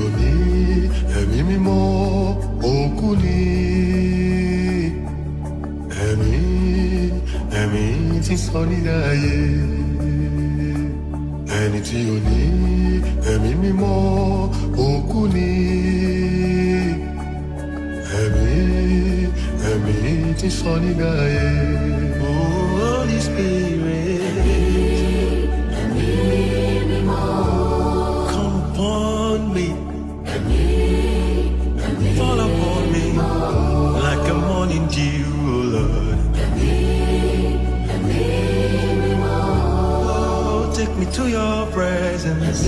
ò ní ẹ̀mí mímọ́ òkú ni. Ẹ̀mí tí sọ nílẹ̀ ayé. Ẹni tí ò ní ẹ̀mí mímọ́ òkú ni. Ẹ̀mí tí sọ nílẹ̀ ayé. Holy Spirit, ẹ̀mí mímọ́, come upon me. Fall upon me like a morning dew, oh Lord. Oh, take me to your presence.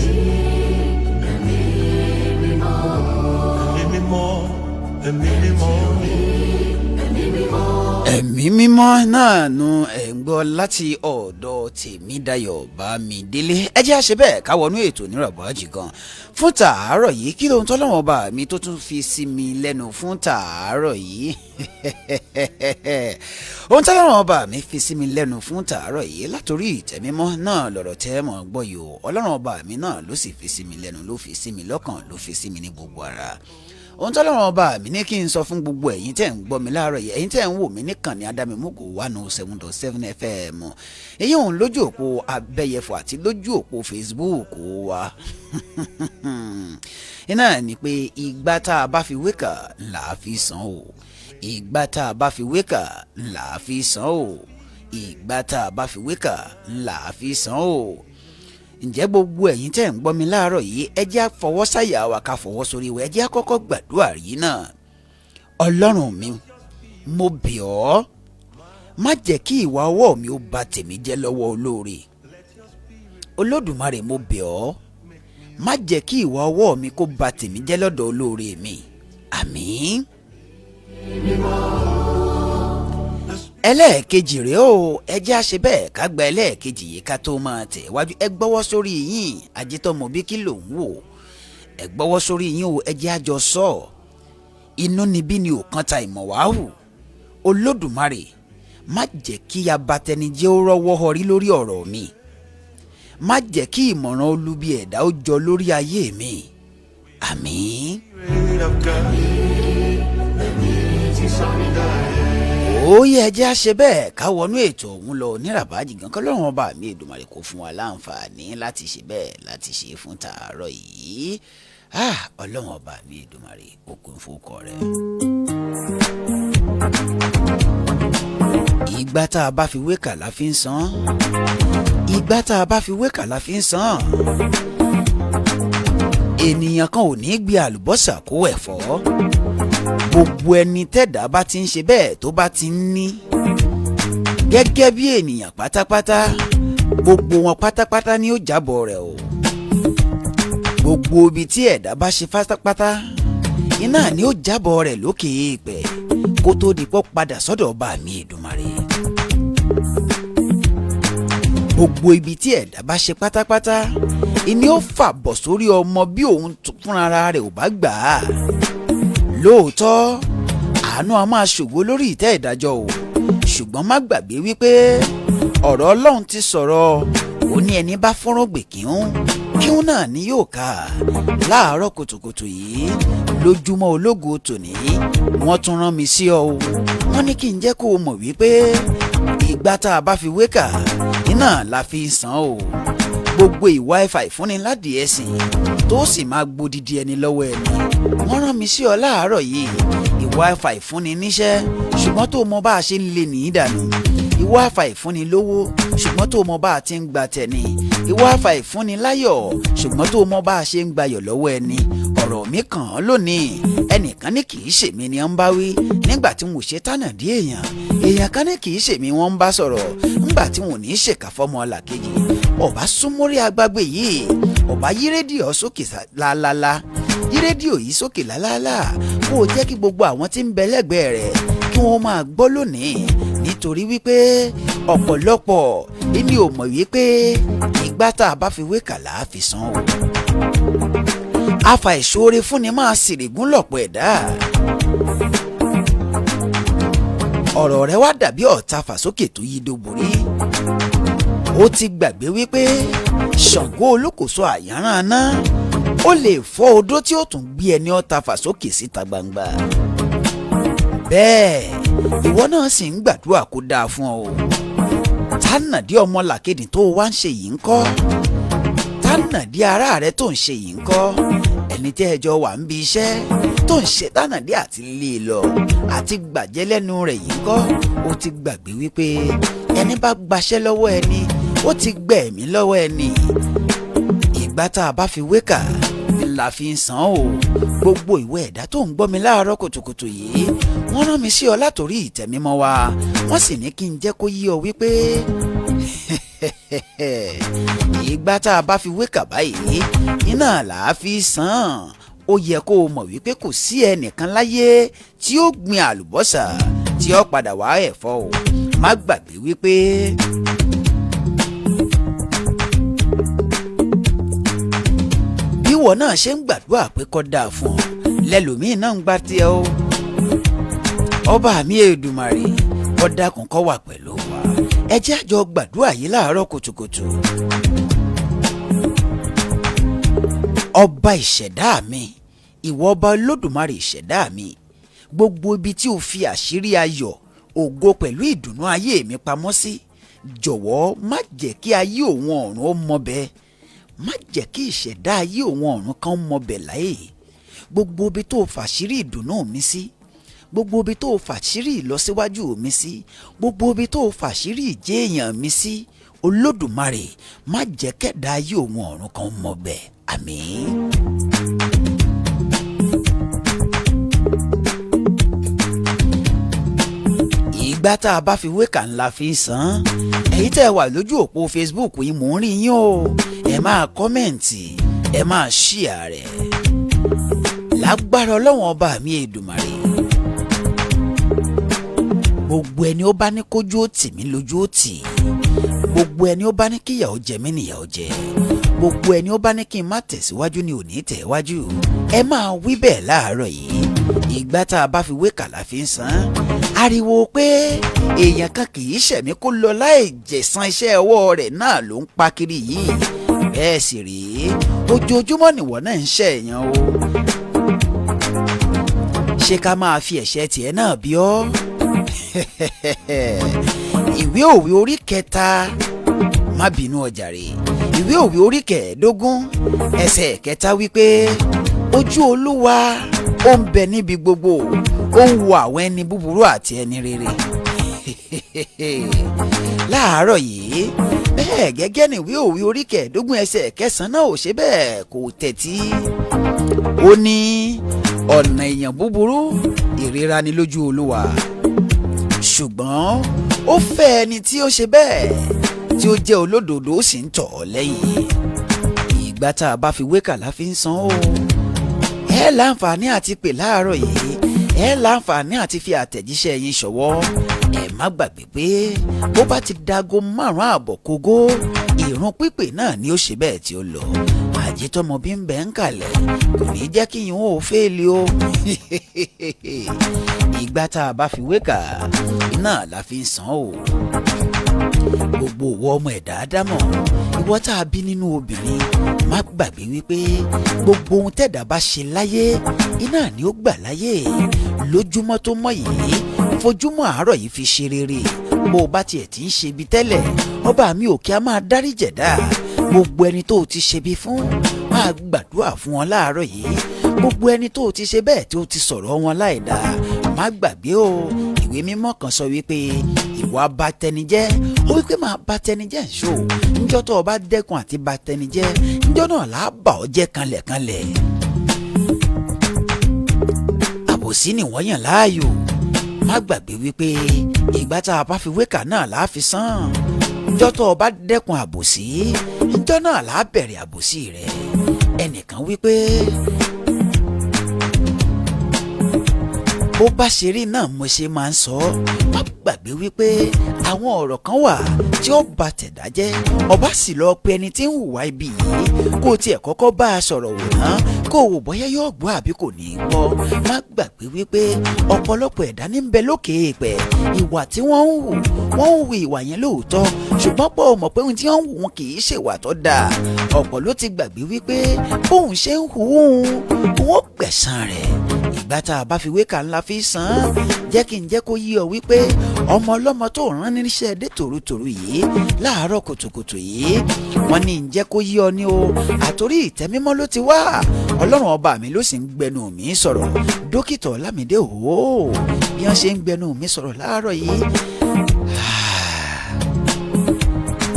Ẹ̀mí mímọ́ náà nu ẹ̀ ń gbọ́ láti ọ̀dọ̀ Tèmídayọ̀ Bámidélé. Ẹ jẹ́ àṣẹ bẹ́ẹ̀ ká wọnú ètò nírọ̀bọ̀jì gan fún tàárọ̀ yìí. Kí lóhun tọ́lọ́wọ́n bá mi tó tún fi sí mi lẹ́nu fún tàárọ̀ yìí. Ohun tọ́lọ́wọ́n bá mi fi sí mi lẹ́nu fún tàárọ̀ yìí látòrí ìtẹ̀mímọ́ náà lọ̀rọ̀ tẹ́ mọ̀ gbọ́ yìí o. Ọlọ́run ọba mi náà ló sì fi sí mi lẹ́nu, ló fi sí mi lọ́kàn, ló fi sí mi ní gbogbo ara. Ohun tọ́lọ́run ọba mi ní kí n sọ fún gbogbo ẹ̀yin tẹ́ ń gbọ́ mi láàárọ̀ yìí, ẹ̀yin tẹ́ ń wò mí níkànnì Adamimogo 107.7 FM, èyí òun lójú òpó abẹ́yẹfò àti lójú òpó Facebook wa. Iná ni pé ìgbà tá a bá fi wékà là á fi san o, ìgbà tá a bá fi wékà là á fi san o, ìgbà tá a bá fi wékà là á fi san o. Ǹjẹ́ gbogbo ẹ̀yin tẹ́ ń gbọ́ mi láàárọ̀ yìí, ẹ jẹ́ á fọwọ́ sáyà wa ká fọwọ́ sórí wa, ẹ jẹ́ á kọ́kọ́ gbàdúrà yìí náà. Ọlọ́run mi, mo bẹ̀ ọ́, má jẹ́ kí ìwà ọwọ́ mi ó bà tèmi jẹ́ lọ́wọ́ olóore. Olódùmarè, mo bẹ̀ ọ́, má jẹ́ kí ìwà ọwọ́ mi kó bà tèmi jẹ́ lọ́dọ̀ olóore mi. Àmín. Ẹlẹ́ẹ̀kejì rèé o, ẹ jẹ́ á ṣe bẹ́ẹ̀ ká gba ẹlẹ́ẹ̀kejì yìí ká tó máa tẹ̀ wájú. Ẹ gbọ́wọ́ sórí yín, ajítọ́mọ bí kí ló ń wò. Ẹ gbọ́wọ́ sórí yín o, ẹ jẹ́ á jọ sọ. Inú níbí ni òkan ta ìmọ̀ wá hù. Olódùmarè, má jẹ́ kí abatẹnijẹ́ ó rọ́wọ́ họrí lórí ọ̀rọ̀ mi. Má jẹ́ kí ìmọ̀ràn olubi ẹ̀dá ó jọ lórí ayé mi. Àmín. Ó yẹ ẹ jẹ́ á ṣe bẹ́ẹ̀ ká wọnú ètò ọ̀hún lọ níràbájì gan kọ́ lọ́rùn ọba mi Èdùmàrè kó fún wa láǹfààní láti ṣe bẹ́ẹ̀ láti ṣe fún tàárọ̀ yìí. Ọlọ́run ọba mi Èdùmàrè ó kún fún ọkọ rẹ̀. Ìgbà tá a bá fi wékà la fi ń san, ìgbà tá a bá fi wékà la fi ń san. Ènìyàn kan ò ní gbé àlùbọ́sà kó ẹ̀fọ́. Gbogbo ẹni tẹ́dá bá ti ń ṣe bẹ́ẹ̀ tó bá ti ń ní gẹ́gẹ́ bí ènìyàn pátápátá, gbogbo wọn pátápátá ni ó jábọ̀ rẹ̀ o. Gbogbo ibi tí ẹ̀dá bá ṣe pátápátá iná ni ó jábọ̀ rẹ̀ lókè èèpẹ̀ kó tó di pọ́ padà sọ́dọ̀ ọba mi Èdùmàrè. Gbogbo ibi tí ẹ̀dá bá ṣe pátápátá ìní ó fà bọ̀ sórí ọmọ bí òun fúnra rẹ̀ ò bá gbà á. Lóòótọ́ àánú a máa ṣògo lórí ìtẹ́ ìdájọ́ o, ṣùgbọ́n má gbàgbé wípé ọ̀rọ̀ Ọlọ́run ti sọ̀rọ̀, ó ní ẹni bá fọ́nrán kíhún náà ni yóò ká. Láàárọ̀ kùtùkùtù yìí lójúmọ́ ológo tòní wọ́n tún rán mi sí ọ o. Wọ́n ní kí n jẹ́ kó o mọ̀ wípé ìgbà tá a bá fi wékà iná la fi san o. Gbogbo ìwà ẹ̀fà ìfúnni ládìí ẹ̀sìn tó sì máa gbódìdí ẹni lọ́wọ́ ẹni, wọ́n rán mi sí ọ láàárọ̀ yìí. Ìwà ẹ̀fà ìfúnni níṣẹ́ ṣùgbọ́n tó mọ bá a ṣe ń lé ní ìdànù. Ìwà ẹ̀fà ìfúnni lówó ṣùgbọ́n tó mọ bá a ti ń gba tẹ̀ni. Ìwà ẹ̀fà ìfúnni láyọ̀ ṣùgbọ́n tó mọ bá a ṣe ń gbayọ̀ lọ́wọ́ ẹni. Ọ̀rọ̀ mi kàn án lónìí, ẹnìkan ní kì í ṣèmi ni ń bá wí nígbà tí wọn ò ṣe tánà dí èèyàn kan ní kì í ṣèmi wọn ń bá sọ̀rọ̀ nígbà tí wọn ò ní ṣèkà fọ́mọ làkejì. Ọba súnmọ́rí agbágbé yìí, ọba yí rédíò sókè lálálá, yí rédíò yìí sókè lálálá kó o jẹ́ kí gbogbo àwọn tí ń bẹ lẹ́gbẹ̀ẹ́ rẹ̀ kí wọ́n máa gbọ́ lónìí, nítorí wípé ọ̀pọ̀lọpọ̀ èmi ò mọ̀ wípé ìgbà tá a bá fi wékà là á fi san o. Afa ìṣoore fúnni máa sìrìgún lọ̀pọ̀ ẹ̀dá. Ọ̀rọ̀ rẹ wá dàbí ọ̀tá fàsókè tó yí dóborí. Ó ti gbàgbé wípé Ṣàngó olókòso àyànràn aná ó lè fọ́ odó tí ó tún gbé ẹni ọ̀ta fà sókè síta gbangba. bẹ́ẹ̀ ìwọ náà sì ń gbàdúrà kó dáa fún ọ. tánàdí ọmọ làkejì tó wá ń ṣe yìí ń kọ́, tánàdí ará rẹ tó ń ṣe yìí ń kọ́, ẹni tẹ́ ẹjọ́ wà ń bi iṣẹ́ tó ń ṣe tánàdí àti lé e lọ àti gbàjẹ́ lẹ́nu rẹ̀ yìí ń kọ́. ó ti gbàgbé wípé ẹni bá gbaṣẹ́ lọ́wọ́ ẹni ó ti gbẹ̀mí lọ́wọ́ ẹni. ìgbà tá a bá fi wékà la fi ń san o. gbogbo ìwé ẹ̀dá tó ń gbọ́ mi láàárọ̀ kùtùkùtù yìí wọ́n rán mi sí ọ látòrí ìtẹ̀mímọ́ wa, wọ́n sì ní kí n jẹ́ kó yé ọ wípé ìgbà tá a bá fi wékà báyìí iná là á fi san. ó yẹ kó o mọ̀ wípé kò sí ẹnìkan láyé tí ó gbin àlùbọ́sà tí ó padà wá ẹ̀fọ́ o. má gbàgbé wípé bíwọ náà ṣe ń gbàdúrà pé kó dáa fún ọ lẹ́lòmíín náà ń gbà tiẹ̀ o. ọba mi Èdùmàrè kó dákun kó wà pẹ̀lú wa. ẹ jẹ́ àjọ gbàdúrà yìí láàárọ̀ kùtùkùtù. ọba ìṣẹ̀dá mi, ìwọ ọba Olódùmarè ìṣẹ̀dá mi, gbogbo ibi tí o fi àṣírí ayọ̀, ògo pẹ̀lú ìdùnnú ayé mi pamọ́ sí, jọ̀wọ́ má jẹ́ kí ayé òun ọ̀run ó mọbẹ̀, má jẹ́ kí ìṣẹ̀dá ayé òun ọ̀run kan mọbẹ̀ láyè. gbogbo ibi tó fàṣírí ìdùnnú mi sí, gbogbo ibi tó fàṣírí ìlọsíwájú mi sí, gbogbo ibi tó fàṣírí ìjẹ́èyàn mi sí, Olódùmarè má jẹ́ kẹ́dá ayé òun ọ̀run kan mọbẹ̀. àmín. ìgbà tá a bá fi wékà ńlá fi san. èyí tẹ́ ẹ wà lójú òpó Facebook yìí mò ń rí yín o. ẹ máa kọ́mẹ̀ǹtì, ẹ máa ṣíà rẹ̀. lágbára Ọlọ́run ọba mi Èdùmàrè, gbogbo ẹni ó bá ní kójú ó tì mí lójú ó tì, gbogbo ẹni ó bá ní kíyàwó jẹ mí nìyàwó jẹ, gbogbo ẹni ó bá ní kí n má tẹ̀síwájú ni ò ní tẹ̀wájú. ẹ máa wí bẹ́ẹ̀ láàárọ̀ yìí. ìgbà tá a bá fi wékà la fi ń san. ariwo pé èèyàn kan kì í ṣẹ̀mí kó lọ láì jẹ̀san iṣẹ́ ọwọ́ rẹ̀ náà ló ń pa kiri yìí. bẹ́ẹ̀ sì rèé ojoojúmọ́ nìwọ náà ń ṣẹ̀yàn o. ṣé ká máa fi ẹ̀ṣẹ̀ tiẹ̀ náà bí ọ́? ìwé òwe orí kẹta, má bínú ọjàre, ìwé òwe orí kẹẹ̀ẹ́dógún ẹsẹ̀ kẹta wípé ojú Olúwa ó ń bẹ níbi gbogbo, ó ń wo àwọn ẹni búburú àti ẹni rere. láàárọ̀ yìí bẹ́ẹ̀ gẹ́gẹ́ ní ìwé òwe orí kẹẹ̀ẹ́dógún ẹsẹ̀ kẹsàn-án náà ò ṣe bẹ́ẹ̀ kò tẹ̀tí. ó ní ọ̀nà èèyàn búburú ìríra ni lójú Olúwa, ṣùgbọ́n ó fẹ́ ẹni tí ó ṣe bẹ́ẹ̀ tí ó jẹ́ olódodo ó sì ń tọ̀ ọ́ lẹ́yìn. ìgbà tá a bá fi wékà la fi ń san o. ẹ láǹfààní àti pè láàárọ̀ yìí, ẹ láǹfààní àti fi àtẹ̀jíṣẹ́ yín ṣọwọ́. ẹ má gbàgbé pé bó bá ti dago 5:30 kógó, ìrun pípè náà ni ó ṣe bẹ́ẹ̀ tí ó lọ. àjẹtọ́mọ bí ń bẹ ń kalẹ̀ kò ní jẹ́ kí yín ó fẹ́ẹ́lì o. ìgbà tá a bá fi wékà náà la fi ń san o. gbogbo ìwọ ọmọ ẹ̀dá Ádámọ̀, ìwọ tá a bí nínú obìnrin, má gbàgbé wípé gbogbo ohun tẹ̀dá bá ṣe láyé iná ni ó gbà láyé. lójúmọ́ tó mọ́ yìí fojúmọ́ àárọ̀ yìí fi ṣe rere. bó o bá tiẹ̀ ti ń ṣe ibi tẹ́lẹ̀, ọba mi òkè á máa dárí jẹ̀dá. gbogbo ẹni tó o ti ṣe bí fún, máa gbàdúrà fún wọn láàárọ̀ yìí. gbogbo ẹni tó o ti ṣe bẹ́ẹ̀ tí o ti sọ̀rọ̀ wọn láìda, má gbàgbé o. ìwé mímọ́ kan sọ wípé ìwà bàtẹnijẹ́, ó wípé máa bàtẹnijẹ́ ń ṣó. níjọ́ tó o bá dẹ́kun àti bàtẹnijẹ́, níjọ́ náà là á bà ọ́ jẹ́ kanlẹ̀kanlẹ̀. àbòsí ni wọ́n yàn láàyò. má gbàgbé wípé ìgbà tá a bá fi wékà náà là á fi san. níjọ́ tó o bá dẹ́kun àbòsí, níjọ́ náà là á bẹ̀rẹ̀ àbòsí rẹ̀. ẹnìkan wípé bó bá ṣe rí náà mo ṣe máa ń sọ. má gbàgbé wípé àwọn ọ̀rọ̀ kan wà tí ó bà tẹ̀dá jẹ́. ọba sì lọ pe ẹni tí ń hùwà ibi yìí kó tiẹ̀ kọ́kọ́ bá a sọ̀rọ̀ wò ná kó o bóyá yóò gbọ́ àbí kò ní í gbọ́. Má gbàgbé wípé ọ̀pọ̀lọpọ̀ ẹ̀dá ní ń bẹ lókè èèpẹ̀. Ìwà tí wọ́n ń hù ìwà yẹn lóòótọ́, ṣùgbọ́n pọ̀ mọ̀ pé ohun tí wọ́n ń hù wọn kì í ṣèwà tó dáa. Ọ̀pọ̀ ló ti gbàgbé wípé bóun ṣe ń hù wọ́n gbẹ̀san rẹ̀. Ìgbà tá a bá fi wéka ńlá fi san án, jẹ́ kí n jẹ́ kó yí ọ wípé ọmọ ọlọ́mọ tó rán níṣẹ́ dé tòrótòró yìí láàárọ̀ kùtùkùtù yìí, wọ́n ní ń jẹ́ kó yí ọ ní o, àtòrí ìtẹ́mímọ́ ló ti wá. Ọlọ́run ọba mi ló sì ń gbẹnu mi sọ̀rọ̀. Dókítà Olamide o, bí wọ́n ṣe ń gbẹnu mi sọ̀rọ̀ láàárọ̀ yìí,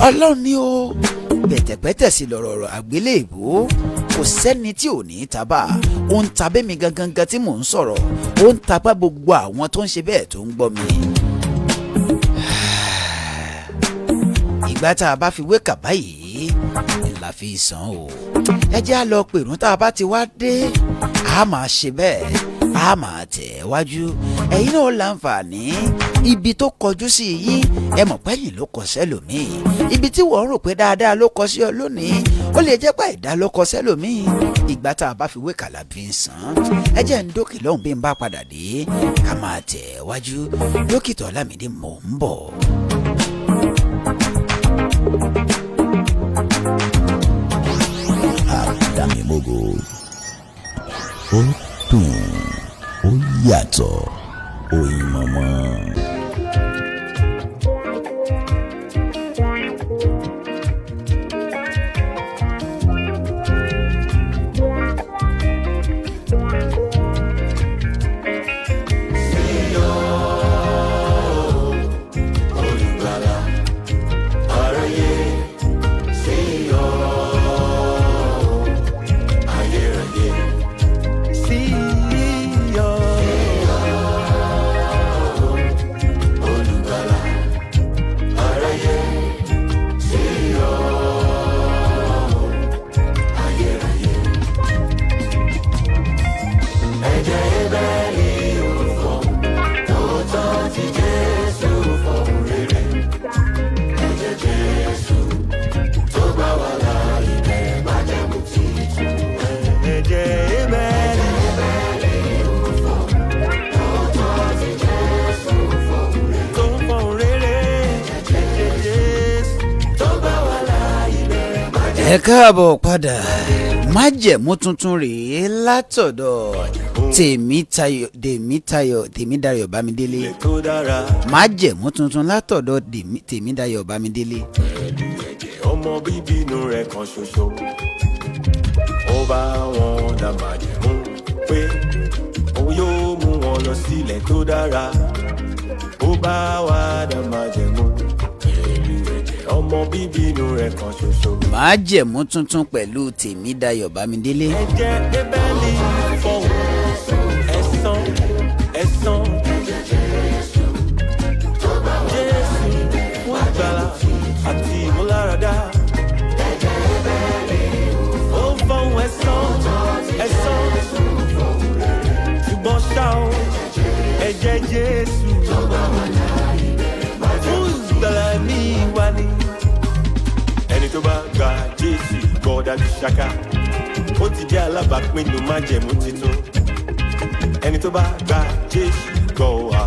Ọlọ́run ni o, pẹ̀tẹ̀pẹ̀tẹ̀ sí lọ̀rọ̀ àgbélébùú. Kò sẹ́ni tí ò ní tabá. Ó ń tabẹ́ mi gangan tí mò ń sọ̀rọ̀. Ó ń tabá gbogbo àwọn tó ń ṣe bẹ́ẹ̀ tó ń gbọ́ mi. Ìgbà tá a bá fi wékà báyìí la fi sàn o. Ẹ jẹ́ á lọ pèrún tá a bá ti wá dé. A máa ṣe bẹ́ẹ̀, a máa tẹ̀ wájú. Ẹ̀yin náà láǹfààní. Ibi tó kọjú sí yín, ẹ mọ̀ pẹ́yìn ló kọ sẹ́lòmíì. Ibi tí wọ́n rò pé dáadáa ló kọ sí ọ lónìí, ó lè jẹ́ pé àìdá ló kọ sẹ́lòmíì. Ìgbà tá a bá fi wékà la fi ń sàn. Ẹ jẹ́ ń dókè lọ́hùn bí n bá padà dé. Ká máa tẹ̀ wájú. Dókítà Olamide mò ń bọ̀. Adamimogo, ó dùn, ó yàtọ̀, oyin mọ̀mọ́. Ẹ káàbọ̀ padà. Májẹ̀mú tuntun rèé látọ̀dọ̀ Tèmídayọ̀ Bámidélé. Májẹ̀mú tuntun látọ̀dọ̀ Tèmídayọ̀ Bámidélé. Ọmọ bíbí inú rẹ̀ kan ṣoṣo, ó bá wọn dá májẹ̀mú pé òun yóò mú wọn lọ sílẹ̀ tó dára. Ó bá wa dá májẹ̀mú pẹ̀lú ẹ̀jẹ̀ ọmọ bíbí inú rẹ̀ kan ṣoṣo. Májẹ̀mú tuntun pẹ̀lú Tèmídayọ̀ Bámidélé. Ẹ̀jẹ̀ Ébẹ́lì fọ̀hún ẹ̀san Jésù fún ìgbàlà àti ìmúláradá. Ó fọ̀hún ẹ̀san ṣùgbọ́n ṣá o, ẹ̀jẹ̀ Jésù fún ìgbàlà ní ìwà ni. Ẹni tó bá gba Jésù gbọ́ dájú ṣáká, ó ti jẹ́ alábàápín nínú májẹ̀mú titun. Ẹni tó bá gba Jésù gbọ́ wa,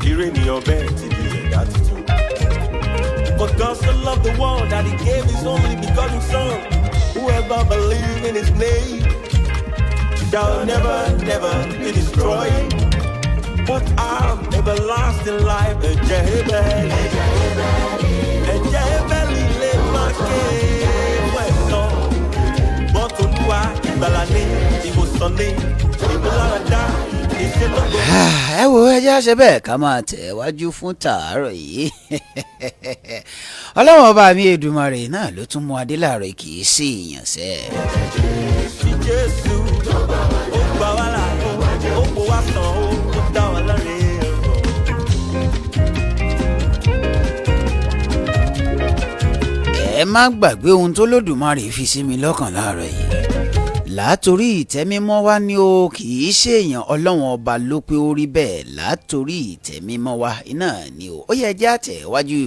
irú ènìyàn bẹ́ẹ̀ ti di ẹ̀dá titun. For God so loved the world that he gave his only begotten son. Whoever believes in his name shall never be destroyed, but have everlasting life. Ẹ̀jẹ̀ Ébẹ́lì lè máa ké fún ẹ̀san. Bọ́tolúwa ìgbàlà ní ìwòsàn ní ìmúláradá ìṣelógo. Ẹ wo ẹjẹ́ àṣẹ bẹ́ẹ̀ ká máa tẹ̀ wájú fún tàárọ̀ yìí. Ọlọ́run ọba mi Èdùmàrè náà ló tún mú adé láàárọ̀ kì í sí ìyànṣẹ́. Jésù ó gbà wá là ó kó wá sàn ó dá wa láre. Ẹ má gbàgbé ohun tó lódùmarè fi sí mi lọ́kàn láàárọ̀ yìí. Látòrí ìtẹ́mímọ́ wá ní o, kì í ṣèèyàn. Ọlọ́run ọba ló pé ó rí bẹ́ẹ̀. Látòrí ìtẹ́mímọ́ wá iná ni o. Ó yẹ jẹ́ àtẹ̀wájú.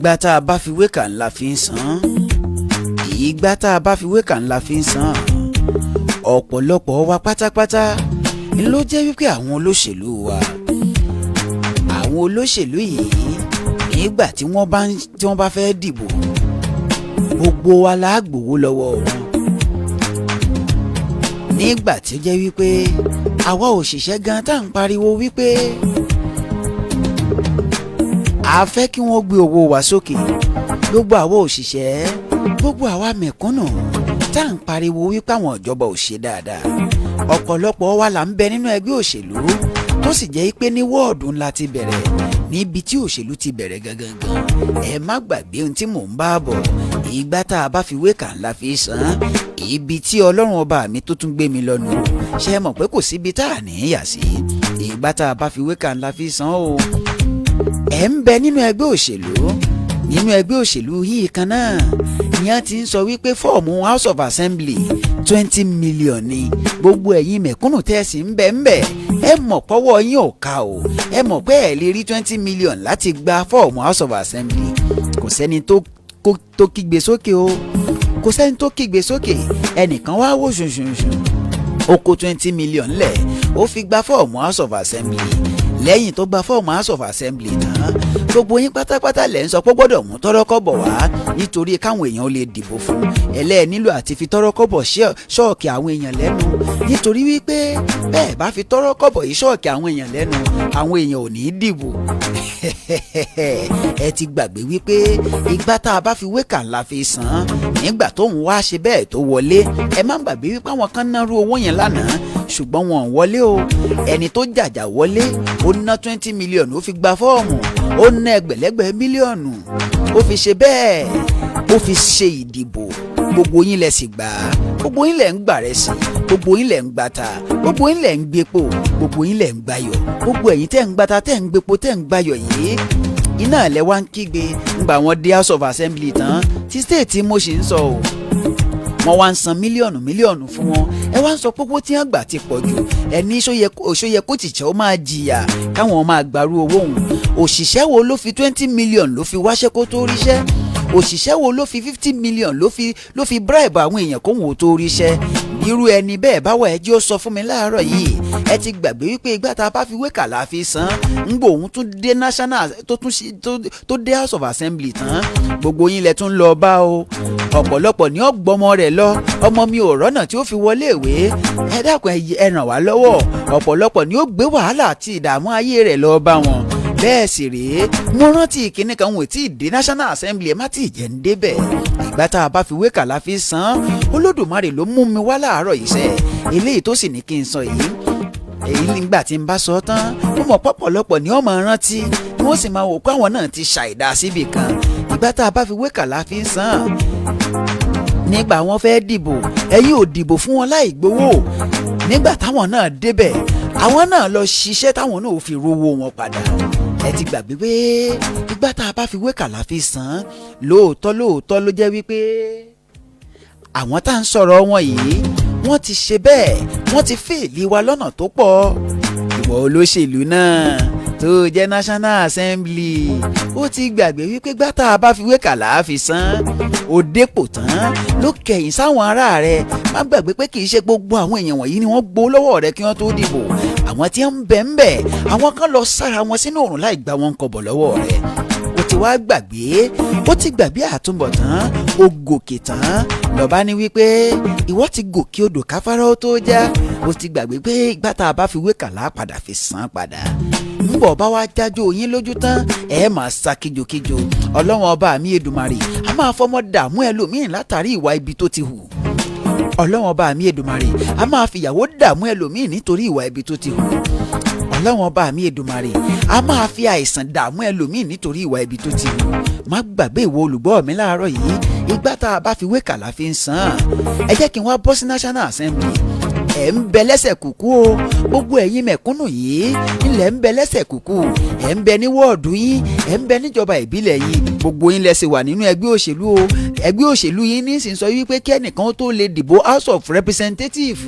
ìgbà tá a bá fi wé kà ńlá fi ń san ìgbà tá a bá fi wé kà ńlá fi ń san ọ̀pọ̀lọpọ̀ wa pátápátá ló jẹ́ wípé àwọn olóṣèlú wa àwọn olóṣèlú yìí nígbà tí wọ́n bá fẹ́ dìbò gbogbo wa la gbowó lọ́wọ́ wọn nígbà tí ó jẹ́ wípé àwa òṣìṣẹ́ gan tá à ń pariwo wípé a fẹ́ kí wọ́n gbé owó wa sókè gbogbo àwa òṣìṣẹ́ gbogbo àwa mẹ̀kúnnù tá à ń pariwo wípé àwọn ìjọba ò ṣe dáadáa ọ̀pọ̀lọpọ̀ wa là ń bẹ nínú ẹgbẹ́ òṣèlú tó sì jẹ́ pé ní wọ́ọ̀dù ńlá ti bẹ̀rẹ̀ níbi tí òṣèlú ti bẹ̀rẹ̀ gangan ẹ má gbàgbé ohun tí mò ń bá bọ̀ ìgbà tá a bá fi wé kà ńlá fi san ibi tí ọlọ́run ọba mi tó tún gbé mi lọ́nu ṣe mọ̀ pé kò síbi tá à ní yà sí ìgbà tá a bá fi wé kà ńlá fi san o ẹ ń bẹ nínú ẹgbẹ́ òṣèlú yìí kan náà ìyẹn ti ń sọ wípé fọ́ọ̀mù House of Assembly 20 million ni gbogbo ẹ̀yin mẹ̀kúnnù tẹ́sí ń bẹ ẹ mọ̀ pọ́wọ́ yín ò ká o ẹ mọ̀ pé ẹ lè rí 20 million láti gba fọ́ọ̀mù House of Assembly kò sẹ́ni tó kígbe sókè o kò sẹ́ni tó kígbe sókè ẹnìkan wá wò ṣùnṣùnṣùn ó kó 20 million lẹ̀ ó fi gba fọ́ọ̀mù House of Assembly lẹ́yìn tó gba fọ́ọ̀mù House of Assembly tán gbogbo yín pátápátá lẹ́ ń sọ pé gbọ́dọ̀ mú tọ́rọ́kọ́bọ̀ wá nítorí káwọn èèyàn lè dìbò fún ẹlẹ́ẹ̀ nílò àti fi tọ́rọ́kọ́bọ̀ ṣọ́ọ̀kì àwọn èèyàn lẹ́nu nítorí wípé bẹ́ẹ̀ bá fi tọ́rọ́kọ́bọ̀ yìí ṣọ́ọ̀kì àwọn èèyàn lẹ́nu àwọn èèyàn ò ní í dìbò ẹ ti gbàgbé wípé ìgbà tá a bá fi wé kà ńlá fi san nígbà tóun wá ṣe bẹ́ẹ̀ tó wọlé ẹ má gbàgbé wípé àwọn kan náró owó yẹn lánàá ṣùgbọ́n wọn ò wọlé o ẹni tó jàjà wọlé ó ná 20 million ó fi gba fọ́ọ̀mù ó ná ẹgbẹ̀lẹ́gbẹ̀ mílíọ̀nù ó fi ṣe bẹ́ẹ̀ ó fi ṣe ìdìbò gbogbo yín lẹ sì gbà á gbogbo yín lẹ ń gbà rẹ sí gbogbo yín lẹ ń gbàtà gbogbo yín lẹ ń gbépo gbogbo yín lẹ ń gbayọ̀ gbogbo ẹ̀yin tẹ́ ń gbàtà tẹ́ ń gbépo tẹ́ ń gbayọ̀ yìí iná lẹ wá ń kígbe ńgbà wọn dé House of Assembly tán tí state mo ṣì ń sọ o wọ́n wá ń san mílíọ̀nù fún wọn ẹ wá ń sọ pé owó tí wọ́n gbà ti pọ̀ jù ẹni ṣóyẹ kó tìṣẹ́ ó máa jìyà káwọn máa gbàrú owó òun òṣìṣẹ́ wo ló fi 20 million ló fi wáṣẹ́ kó tó ríṣẹ́ òṣìṣẹ́ wo ló fi 50 million ló fi bribe àwọn èèyàn kó wọn ò tó ríṣẹ́ irú ẹni bẹ́ẹ̀ báwo ẹ jẹ́ ó sọ fún mi láàárọ̀ yìí ẹ ti gbàgbé wípé ìgbà tá a bá fi wé kàlà fi san ń gbò òun tún dé national tó dé House of Assembly tán gbogbo yín lẹ tún lọ bá o ọ̀pọ̀lọpọ̀ ní ọgbọ́mọ rẹ̀ lọ ọmọ mi ò rọ́nà tí ó fi wọlé ìwé ẹ dákun ẹ ràn wá lọ́wọ́ ọ̀pọ̀lọpọ̀ ní ó gbé wàhálà àti ìdààmú ayé rẹ̀ lọ bá wọn bẹ́ẹ̀ sì rèé mo rántí ìkíní kan wò tí ì dé National Assembly ẹ má tí ì jẹ́ ń débẹ̀ ìgbà tá a bá fi wé kàlà fi san Olódùmarè ló mú mi wá láàárọ̀ yìí sẹ́ eléyìí tó sì ní kí n sọ yìí èyí nígbà tí n bá sọ tán mo mọ̀ pọ̀pọ̀lọpọ̀ ní ọmọ rántí ni wọ́n sì máa wò pé àwọn náà ti ṣàìdá síbì kan ìgbà tá a bá fi wé kàlà fi san nígbà wọn fẹ́ dìbò ẹ̀yin ò dìbò fún wọn láì gbowó nígbà táwọn náà débẹ̀ àwọn náà lọ ṣiṣẹ́ táwọn náà ò fi rówó wọn padà ẹ ti gbàgbé pé ìgbà tá a bá fi wé kàlà fi san lóòótọ́ ló jẹ́ wípé àwọn tá à ń sọ̀rọ̀ wọn yìí wọ́n ti ṣe bẹ́ẹ̀ wọ́n ti fèèlì wa lọ́nà tó pọ̀ ìwọ olóṣèlú náà tó jẹ́ National Assembly ó ti gbàgbé wípé ìgbà tá a bá fi wé kàlà fi san ó dépò tán ló kẹ̀yìn sáwọn ará rẹ̀ má gbàgbé pé kì í ṣe gbogbo àwọn èèyàn wọ̀nyí ni wọ́n gbó lọ́wọ́ rẹ̀ kí wọ́n tó dìbò àwọn tí ń bẹ àwọn kan lọ sára wọn sínú òrùn láì gba wọn kọ́bọ̀ lọ́wọ́ rẹ̀ ó ti wá gbàgbé ó ti gbàgbé àtúbọ̀tán ó gòkè tán lọ́ba ní wípé ìwọ ti gòkè odò káfárá ó tó já ó ti gbàgbé pé ìgbà tá a bá fi wé kàlà padà fi san padà ńbọ̀ bá wá jájó yín lójú tán ẹ máa sá kíjokíjo ọlọ́run ọba mi Èdùmàrè a máa fọmọ dààmú ẹlòmíín látàrí ìwà ibi tó ti hù ọlọ́run ọba mi Èdùmàrè a máa fìyàwó dààmú ẹlòmíín nítorí ìwà ibi tó ti hù ọlọ́run ọba mi Èdùmàrè a máa fi àìsàn dààmú ẹlòmíín nítorí ìwà ibi tó ti hù má gbàgbé ìwọ olùgbọ́ mi láàárọ̀ yìí ìgbà tá a bá fi wé kàlà fi ń san ẹ jẹ́ kí n wá bọ́ sí National Assembly ẹ̀ ń bẹ lẹ́sẹ̀ kúkú o gbogbo ẹ̀yin mẹ̀kúnnù yìí ilẹ̀ ń bẹ lẹ́sẹ̀ kúkú ẹ̀ ń bẹ ní wọ́ọ̀dù yín ẹ̀ ń bẹ níjọba ìbílẹ̀ yìí gbogbo yín lẹ sì wà nínú ẹgbẹ́ òṣèlú o ẹgbẹ́ òṣèlú yín ní sì ń sọ wípé kí ẹnìkan tó lè dìbò House of Representatives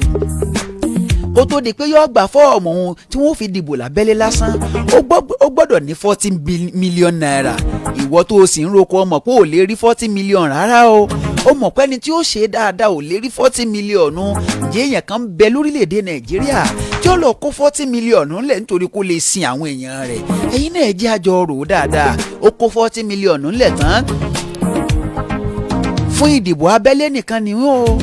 kó tó di pé yóò gbà fọ́ọ̀mù ohun tí wọ́n fi dìbò lábẹ́lé lásán ó gbọ́dọ̀ ní 14 million naira ìwọ tó o sì ń roko ọmọ pé ò lè rí 40 million rárá o ó mọ̀ pé ẹni tí ó ṣe dáadáa ò lè rí 40 million ǹjẹ́ èèyàn kan ń bẹ lórílẹ̀‐èdè Nàìjíríà tí ó lọ kó 40 million ńlẹ̀ nítorí kó lè sin àwọn èèyàn rẹ̀ ẹ̀yin náà jẹ́ àjọ rò ó dáadáa ó kó 40 million ńlẹ̀ tán fún ìdìbò abẹ́lé nìkan ni ó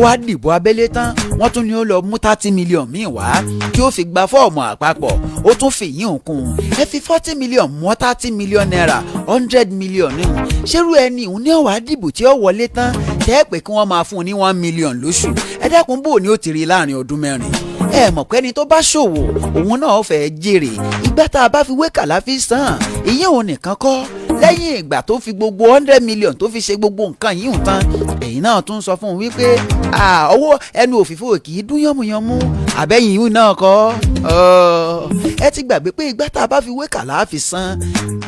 wá dìbò abẹ́lé tán wọ́n tún ní ó lọ mú 30 million míì wá tí ó fi gba fọ́ọ̀mù àpapọ̀ ó tún fi yín òkun ẹ fi 40 million mọ́ 30 million naira 100 million ní ṣerú ẹni òun ní ọ̀wá dìbò tí ó wọlé tán tẹ́ pé kí wọ́n máa fún un ní 1 million lóṣù ẹ dákun bò ní ó ti rí láàrin ọdún mẹ́rin ẹ mọ̀ pé ẹni tó bá ṣòwò òun náà fẹ́ jèrè ìgbà tá a bá fi wé kàláfí sàn ìyẹn òun nìkan kọ́ lẹ́yìn ìgbà tó fi gbogbo 100 million tó fi ṣe gbogbo nǹkan yìí hùn tán ẹ̀yin náà tún sọ fún un wípé owó ẹnu òfìfo kì í dún yánmuyánmú àbẹ́yìn yìí náà kọ́ ẹ ti gbàgbé pé ìgbà tá a bá fi wé kàláfí sàn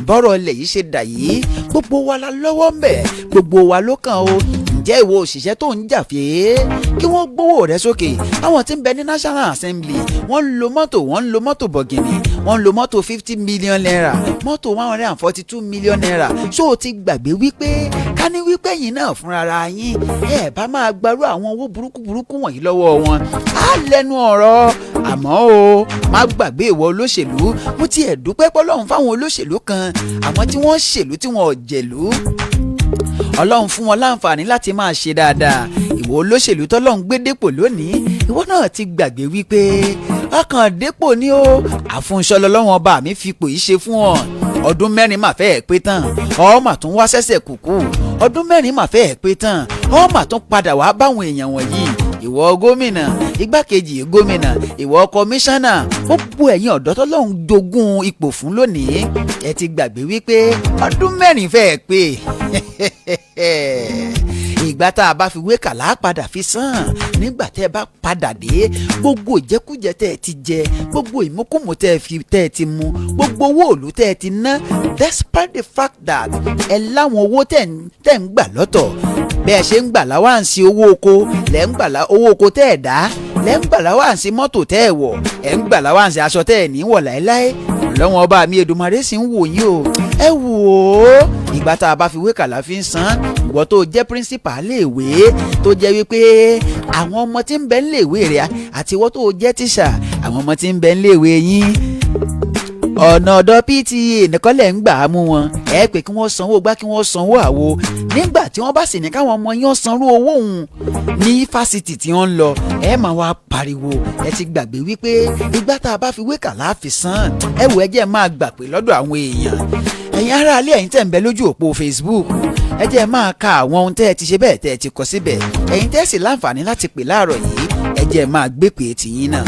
bọ́rọ̀ ilẹ̀ yìí ṣe dà yìí gbogbo wa la lọ́wọ́ ń bẹ̀ gbogbo wa ló kàn o ǹjẹ́ ìwọ òṣìṣẹ́ tó ń jà fèé kí wọ́n gbówó rẹ̀ sókè àwọn tí ń bẹ ní National Assembly wọ́n ń lo mọ́tò bọ̀gìnì wọ́n ń lo mọ́tò 50 million naira mọ́tò 142 million naira ṣó o ti gbàgbé wípé ká ní wípé yìí náà fúnra yín ẹ bá máa gbarú àwọn owó burúkú wọ̀nyí lọ́wọ́ wọn á lẹ́nu ọ̀rọ̀ àmọ́ o má gbàgbé ìwọ olóṣèlú mo ti ẹ̀ dúpẹ́ pọ́lọ́run fáwọn olóṣèlú kan àwọn tí wọ́n ṣèlú tí wọ́n ò jẹ̀lú Ọlọ́run fún wọn láǹfààní láti máa ṣe dáadáa ìwọ olóṣèlú tọ́lọ́run gbé dépò lónìí ìwọ náà ti gbàgbé wípé ọkàn dépò ni ó àfúnṣọ lọ́lọ́run ọba mi fipò yìí ṣe fún ọ ọdún mẹ́rin mà fẹ́ẹ̀ pé tán ọ mà tún wá sẹ́sẹ̀ kùkù ọdún mẹ́rin mà fẹ́ẹ̀ pé tán ọ mà tún padà wá báwọn èèyàn wọ̀nyí ìwọ gómìnà igbákejì gómìnà ìwọ kọmíṣánná gbogbo ẹ̀yin ọ̀dọ́ tọ́lọ́run jogún ipò fún lónìí ẹ ti gbàgbé wípé ọdún mẹ́rin fẹ́ẹ̀ pé ìgbà tá a bá fi wé kàlá padà fi sàn nígbà tẹ́ ẹ bá padà dé gbogbo ìjẹkújẹ tẹ́ ẹ ti jẹ gbogbo ìmúkùmù tẹ́ ẹ ti mu gbogbo owó òòlù tẹ́ ẹ ti ná despite the fact that ẹ láwọn owó tẹ́ ń gbà lọ́tọ̀ bẹ́ẹ̀ ṣe ń gbà láwáǹsì owó oko lẹ́ ń gbà owó oko tẹ́ ẹ dá lẹ́ ń gbà láwáǹsì mọ́tò tẹ́ ẹ wọ̀ ẹ̀ ń gbà láwáǹsì aṣọ tẹ́ ẹ ní wọ̀ láéláé lọ́wọ́n ọba mi Èdùmàrè sì ń wò yín o ẹ wò ó ìgbà tá a bá fi wé kàláfí ń san ìwọ tó jẹ́ principal léèwé tó jẹ́ wípé àwọn ọmọ tí ń bẹ léèwé rẹ̀ àti ìwọ tó jẹ́ tíṣà àwọn ọmọ tí ń bẹ léèwé yín ọ̀nà ọ̀dọ̀ PTA nìkan lẹ̀ ń gbà á mú wọn ẹ pé kí wọ́n sanwó gbá kí wọ́n sanwó àwo nígbà tí wọ́n bá sì ní káwọn ọmọ yín sanwó owó òun ní fásitì tí wọ́n ń lọ ẹ máa wá pariwo ẹ ti gbàgbé wípé ìgbà tá a bá fi wé kàláfí sàn ẹ wò ẹ jẹ́ máa gbà pé lọ́dọ̀ àwọn èèyàn ẹ̀yin ará alẹ́ ẹ̀yin tẹ̀ ń bẹ lójú òpó Facebook ẹ jẹ́ máa ka àwọn ohun tẹ́ ẹ ti ṣe bẹ́ẹ̀ tẹ́ ẹ ti kọ síbẹ̀ ẹ̀yin tẹ́ sì láǹfààní láti pè láàárọ̀ yìí ẹ jẹ́ máa gbé pè tìyín náà.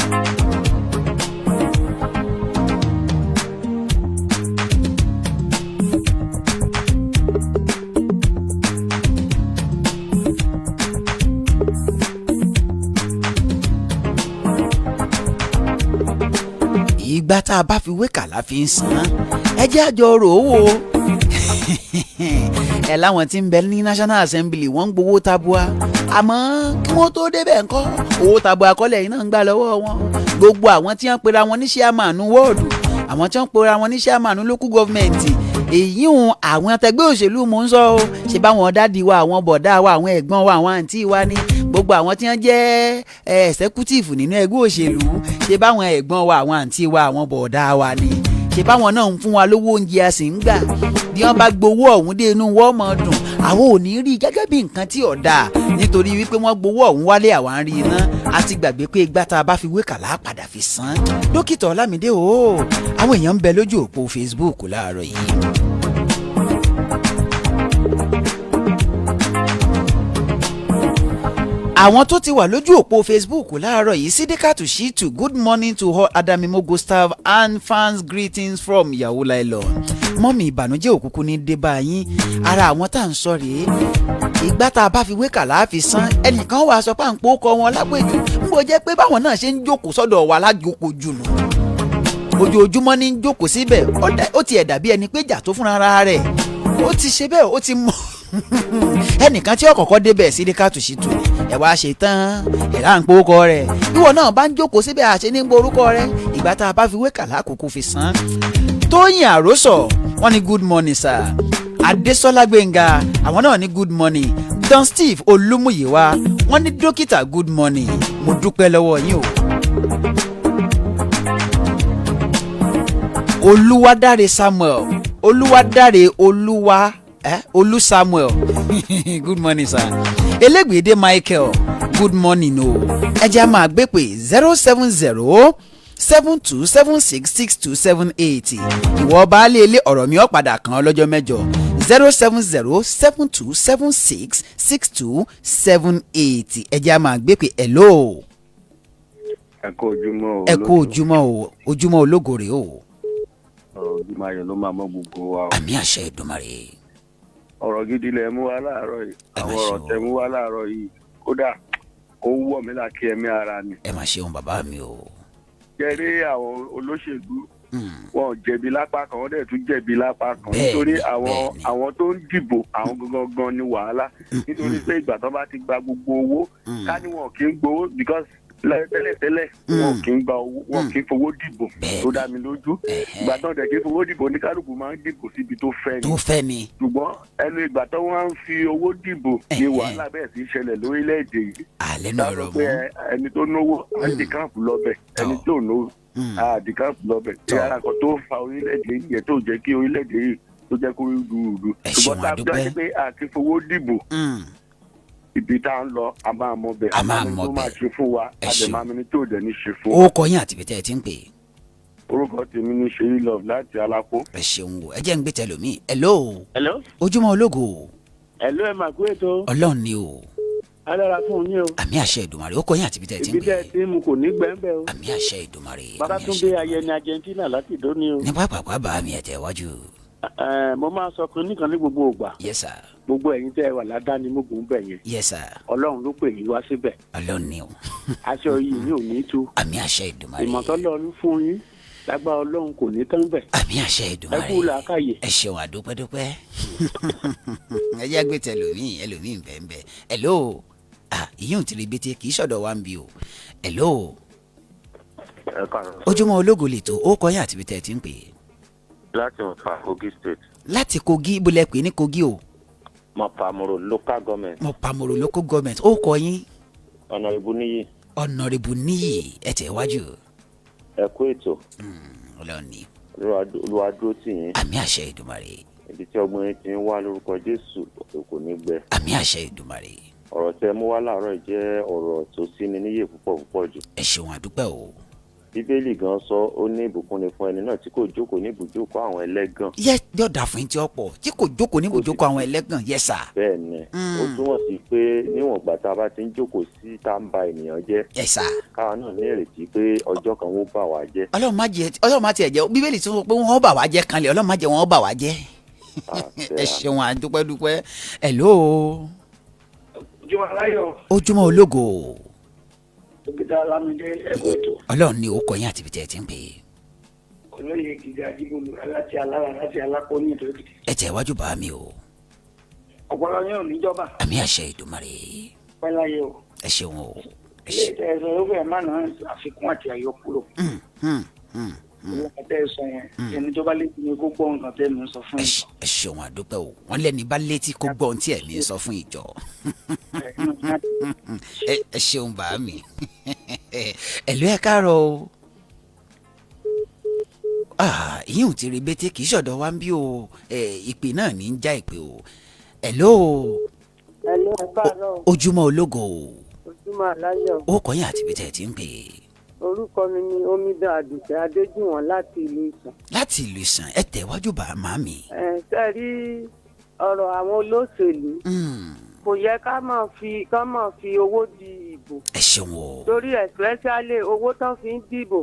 ìgbà tá a bá fi wé kàláfí ń sàn ẹ jẹ́ àjọ rò ó wò ẹ láwọn tí ń bẹ ní National Assembly wọ́n ń gbowó tabua àmọ́ kí wọ́n tó débẹ̀ ńkọ́ owó tabua kọ́lẹ̀ yìí náà ń gbà lọ́wọ́ wọn gbogbo àwọn tí wọ́n pera wọn ní chairman wọ́ọ̀dù àwọn tí wọ́n pera wọn ní chairman local government èyí hùn àwọn tẹgbẹ́ òṣèlú mò ń sọ o ṣe báwọn dádì wa àwọn bọ̀dá wa àwọn ẹ̀gbọ́n wa àwọn àǹtí wa ní gbogbo àwọn tí wọ́n jẹ́ executive nínú ẹgbẹ́ òṣèlú ṣe báwọn ẹ̀gbọ́n wa àwọn àǹtí wa àwọn bọ̀dá wa ní ṣe báwọn náà ń fún wa lówó oúnjẹ a sì ń gbà bí wọ́n bá gbowó ọ̀hún dé inú wọ́n mọ̀ dùn àwọn ò ní rí gẹ́gẹ́ bí nǹkan tí ò dáa nítorí wípé wọ́n gbowó ọ̀hún wálé àwa ń rí iná a ti gbàgbé pé ìgbà tá a bá fi wé kàlá padà fi san Dókítà Olamide o àwọn èèyàn ń bẹ lójú òpó Facebook láàárọ̀ yìí. àwọn tó ti wà lójú òpó Facebook láàárọ̀ yìí Sídíkàtù Ṣítù good morning to all Adamimogo staff and fans greetings from Ìyàwó Láìlọ mọ́mì ìbànújẹ́ òkùnkùn ní dé bá yín ara àwọn tá à ń sọ rèé ìgbà tá a bá fi wé kàláfí san ẹnìkan wàá sọ pé à ń pò kọ wọn lápèjù ń bò jẹ́ pé báwọn náà ṣe ń jókòó sọ́dọ̀ wa lájókòó jùlọ ojoojúmọ́ ní ń jókòó síbẹ̀ ó ti ẹ̀ dàbí ẹni pé jà tó fúnra rẹ̀ ó ti ṣe bẹ́ẹ̀ ó ti mọ̀ ẹnìkan tí ó kọ́kọ́ débẹ̀ Sídíkàtù Ṣítù ẹ wá ṣe tán ẹ là ń po orúkọ rẹ̀ ìwọ náà bá ń jókòó síbẹ̀ àṣẹ ní po orúkọ rẹ̀ ìgbà tá a bá fi wé kàlá àkókò fi san. Tóyìn Àròsọ wọ́n ní good morning sir. Adésọlá Gbénga àwọn náà ní good morning. Don Steve Olúmúyìwá wọ́n ní dókítà good morning. Mo dúpẹ́ lọ́wọ́ yín o. Olúwadáre Samuel Olúwadáre Olú Samuel good morning sir. Elégbèdé Michael good morning o. ẹ jẹ́ a máa gbé pé 07072766278 ìwọ baálé ilé ọ̀rọ̀ mi ó padà kàn ọ́ lọ́jọ́ mẹ́jọ 07072766278 ẹ jẹ́ a máa gbé pé hello. ẹ kú ojúmọ́ o. ẹ kú ojúmọ́ o ojúmọ́ ológo rèé o. ojúmọ́ ayọ̀ ló máa mọ́ gbogbo wa o. àmì àṣẹ Èdùmàrè. ọ̀rọ̀ gidi lẹ mú wá láàárọ̀ yìí àwọn ọ̀rọ̀ tẹ mú wá láàárọ̀ yìí kódà ó wọ̀ mí láti ẹ̀mí ara ni. ẹ máa ṣeun bàbá mi o. jẹ́rí àwọn olóṣèlú wọn jẹ̀bi lápá kan wọ́n dẹ̀ tún jẹ̀bi lápá kan nítorí àwọn tó ń dìbò àwọn gangan ni wàhálà nítorí pé ìgbà tó bá ti gba gbogbo owó ká ní wọn kì í gbowó because tẹ́lẹ̀ wọn kì í gba owó wọn kì í fowó dìbò tó dá mi lójú ìgbà tó ń dẹ̀ kì í fowó dìbò ní kálukú máa ń dìbò síbi tó fẹ́ ni ṣùgbọ́n ẹnu ìgbà tó wọ́n ń fi owó dìbò ni wàhálà bẹ́ẹ̀ sì ṣẹlẹ̀ lórílẹ̀‐èdè yìí táwọn pé ẹni tó náwó àti káàpù lọ́bẹ̀ ẹni tó náwó àti káàpù lọ́bẹ̀ tí ara kan tó fa orílẹ̀‐èdè yìí yẹn tó jẹ́ kí orílẹ̀‐èdè yìí tó jẹ́ kó rúdurùdu ṣùgbọ́n tá a jọ pé àti fowó dìbò ibi tá a ń lọ a máa mọ bẹ́ẹ̀ a máa mọ bẹ́ẹ̀ tó máa ṣe fún wa àdèmàmí ni tó dẹ̀ ní ṣe fún wa. ó kọ yín àti bìtẹ́ ẹ ti ń pè é. orúkọ tèmi ní ṣèyí love láti alápò. ẹ ṣeun o ẹ jẹ́ ń gbé tẹlómi. hello. hello. ojúmọ́ ológo. hello ẹ máa kú ètò. ọlọ́run ni o. alára fún yín o. àmì àṣẹ Èdùmàrè ó kọ yín àti bìtẹ́ ẹ ti ń pè é. ibi tẹ́ ẹ ti mú kò ní gbẹ́ńbẹ́ o. àmì àṣẹ Èdùmàrè. Babátúndé Ayẹni Argentina láti dóni o. ní pàápàá bá mi ẹ̀ tẹ̀ wájú. mo máa sọ kan nìkan ní gbogbo ògbà. yes sir. gbogbo ẹ̀yin tẹ́ ẹ wà l'Adamimogo ń bẹ̀ yẹn. yes sir. ọlọ́run ló pè yín wá síbẹ̀. ọlọ́run ni o. aṣọ yìí ni ò ní tú. àmì àṣẹ Èdùmàrè. ìmọ̀tọ́lọ́run fún yín lágbára ọlọ́run kò ní tán bẹ̀. àmì àṣẹ Èdùmàrè. ẹ kú làákàyè. ẹ ṣeun àdúpẹ́dúpẹ́. ẹ jẹ́ gbé tẹ ẹlòmíì bẹ́ẹ̀ hello. ìyóò ti rí bété kì í ṣọ̀dọ̀ wa ń bí o. hello. ẹ káàárọ̀. ojúmọ́ ológo lè tó ó kọ́ yín àti bìtẹ́ ẹ ti ń pè é. láti Ọ̀fà Kogi state. láti Kogi ibo lẹ pè ní Kogi o. Mọ̀pàmọ́rò local government. Mọ̀pàmọ́rò local government ó kọ yín. Honorable Níyì. Honorable Níyì ẹ tẹ̀ wájú. ẹ kú ètò. ọlọ́run ni. olúwa dúró tì yín. àmì àṣẹ Èdùmàrè. ibi tí ọgbọ́n yín ti ń wá lórúkọ Jésù kò ní gbẹ. àmì àṣẹ Èdùmàrè. ọ̀rọ̀ tẹ́ mú wá láàárọ̀ jẹ́ ọ̀rọ̀ tó sí ni níyè púpọ̀ jù. ẹ ṣeun àdúpẹ́ o. bíbélì gan sọ ó ní ìbùkún ni fún ẹni náà tí kò jókòó ní ibùjókòó àwọn ẹlẹ́gàn. yóò dà fún yín tí ó pọ̀ tí kò jókòó ní ibùjókòó àwọn ẹlẹ́gàn yes sir. bẹ́ẹ̀ ni ó túmọ̀ sí pé níwọ̀n ìgbà tá a bá ti ń jókòó sí tá ń ba ènìyàn jẹ́. yes sir. káwa náà ní ìrètí pé ọjọ́ kan wọ́n bà wá jẹ́. ọlọ́run má tiẹ̀ jẹ́ bíbélì tó sọ pé wọ́n bà wá jẹ́ kanlẹ̀ ọlọ́run má jẹ́ wọ́n bà wá jẹ́. ẹ ṣeun àdúpẹ́dúpẹ́ hello. ojúmọ́ aláyọ̀. ojúmọ́ ológo. Dokita Olamide ẹ̀kọ́ ètò. ọlọ́run ni ó kọ yín àti bìtẹ́ ẹ ti ń pè é. olóyè gíga ajígbòlù aláti alára láti alápò ní ètò èkìtì. ẹ tẹ̀ wájú bá mi o. ọ̀pọ̀lọ yín ò níjọba. àmì àṣẹ Èdùmàrè. pẹ́láyé o. ẹ ṣeun o. ilé ìtẹ́ ẹ̀sọ́ ló fẹ́ má náà àfikún àti àyọkúrò. ilé ìtẹ́ ẹ̀sọ́ yẹn ẹni tó bá létí ni kó gbọ́ nǹkan tẹ́ mi sọ fún ìjọ. ẹ ṣeun àdúpẹ́ o wọ́n lẹ́ni bá létí kó gbọ́ ohun tí ẹ̀mí sọ fún ìjọ. ẹ ṣeun bá mi. ẹ̀lú ẹ káàárọ̀ o. ìyẹn ò ti rí bété kì í ṣọ̀dọ̀ wá ń bí o ìpè náà ní í já ìpè o. ẹ̀lú ẹ káàárọ̀. ojúmọ́ ológo. ojúmọ́ aláyọ̀. ó kọ́ yín àti bìtẹ́ ti ń pè é. orúkọ mi ni omidan àdùkẹ́ adéjúwọ̀n láti ìlú ìsàn. láti ìlú ìsàn ẹ tẹ̀ wájú bá màmí. ṣe rí ọ̀rọ̀ àwọn olóṣèlú kò yẹ ká máa fi owó di ìbò. ẹ ṣeun o. torí especially owó tó fi ń dìbò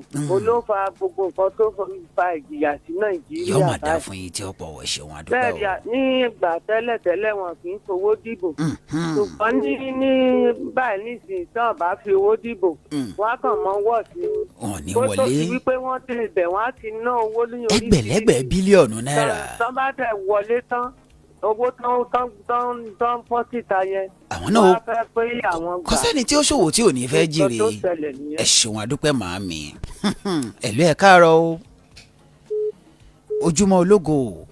ló fa gbogbo nǹkan tó fa ìjìyà sí nàìjíríà. yóò máa dá fún yín tí ó pọ̀ ẹ ṣeun àdúgbò. bẹ́ẹ̀ ní ìgbà tẹ́lẹ̀ wọn kì í fowó dìbò. ṣùgbọ́n ní báyìí nísìnyí tí wọ́n bá fi owó dìbò wọ́n á kàn mọ́ wọ̀ sí i. wọn ní wọlé. bó tó ti wípé wọ́n ti bẹ̀ wọ́n á ti ná owó ní orí. ẹgbẹ̀lẹ́gbẹ̀ bílíọ̀nù náírà. tán bá tẹ̀ wọlé tán owó tán fọ́ síta yẹn. àwọn náà wọ́n á fẹ́ pé àwọn gbà. kò sẹ́ni tí ó ṣòwò tí ò ní fẹ́ jèrè. tó ṣẹlẹ̀ nìyẹn. ẹ ṣeun àdúpẹ́ màámi. ẹ̀lú ẹ̀ káàárọ̀ o ojúmọ́ ológo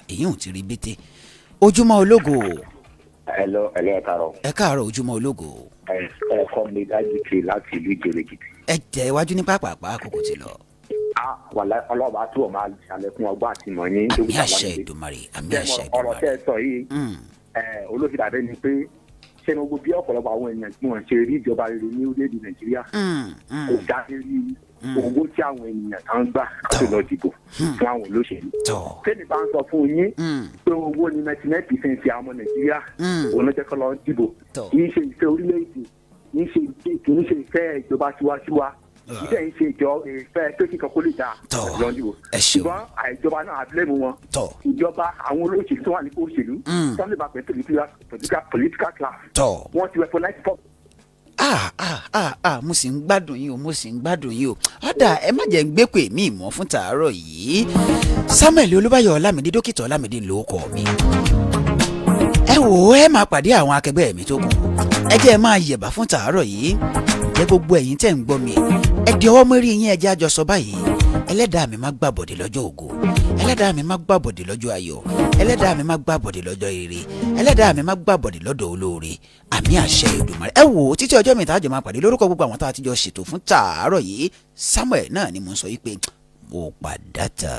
èyí ò ti rí bété ojúmọ́ ológo. Hello, ẹ káàárọ̀. ẹ káàárọ̀ ojúmọ́ ológo. ẹ kọ́ mi dájú pé láti ìlú Ìjẹ̀rẹ̀kìtì. ẹ tẹ̀ iwájú ní pàápàá àkókò ti lọ. wàlá ọlọ́ba tí wọ́n máa ṣàlékún ọgbọ́n àti ìmọ̀ ní. àmì àṣẹ Èdùmàrè àmì àṣẹ Èdùmàrè. ọ̀rọ̀ tẹ́ ẹ sọ yìí olóṣèlú àbẹ́ ni pé ṣé ní gbogbo bí ọ̀pọ̀lọpọ̀ àwọn èèyàn tí wọ́n ṣe rí ìjọba rere ní orílẹ̀-èdè Nàìjíríà kò dá lérí owó tí àwọn ènìyàn kan ń gbà láti lọ dìbò fún àwọn olóṣèlú. kéde bá ń sọ fún yín pé owó ní 99% àwọn ọmọ Nàìjíríà òun ló jẹ́ kó lọ dìbò kì í ṣe ìfẹ́ orílẹ̀-èdè kì í ṣe ìfẹ́ ìjọba tiwantiwa ìdẹ́ ń ṣe ìfẹ́ pé kíkan kó lè dá lọ́dún o. ṣùgbọ́n àìjọba náà àbílẹ̀mú wọn ìjọba àwọn olóṣèlú tó wà ní òṣèlú sọ́ni bá pẹ̀lú political class wọ́n ti weaponize pop. mo sì ń gbádùn yín o ọ̀dà ẹ má jẹ́ ń gbé pè mí ìmọ̀ fún tàárọ̀ yìí Samuel Olúbáyọ̀ Ọlámídé Dókítà Ọlámídé ló kọ́ mi. ẹ wò ó ẹ máa pàdé àwọn akẹgbẹ́ mi tó kù ẹ jẹ́ ẹ máa yẹ̀bà fún tàárọ̀ yìí jẹ́ gbogbo ẹ̀yin tẹ́ ń gbọ́ mi ẹ di ọwọ́ mẹ́rí yín ẹ jẹ́ àjọsọ báyìí ẹlẹ́dàá mi má gbàbọ̀dé lọ́jọ́ ògo ẹlẹ́dàá mi má gbàbọ̀dé lọ́jọ́ ayọ̀ ẹlẹ́dàá mi má gbàbọ̀dé lọ́jọ́ ire ẹlẹ́dàá mi má gbàbọ̀dé lọ́dọ̀ olóore àmì àṣẹ Èdùmàrè. ẹ wò ó títí ọjọ́ mi tá a jọ máa pàdé lórúkọ gbogbo àwọn tá a ti jọ ṣètò fún tàárọ̀ yìí Samuel náà ni mo ń sọ yìí pé mo padà tà.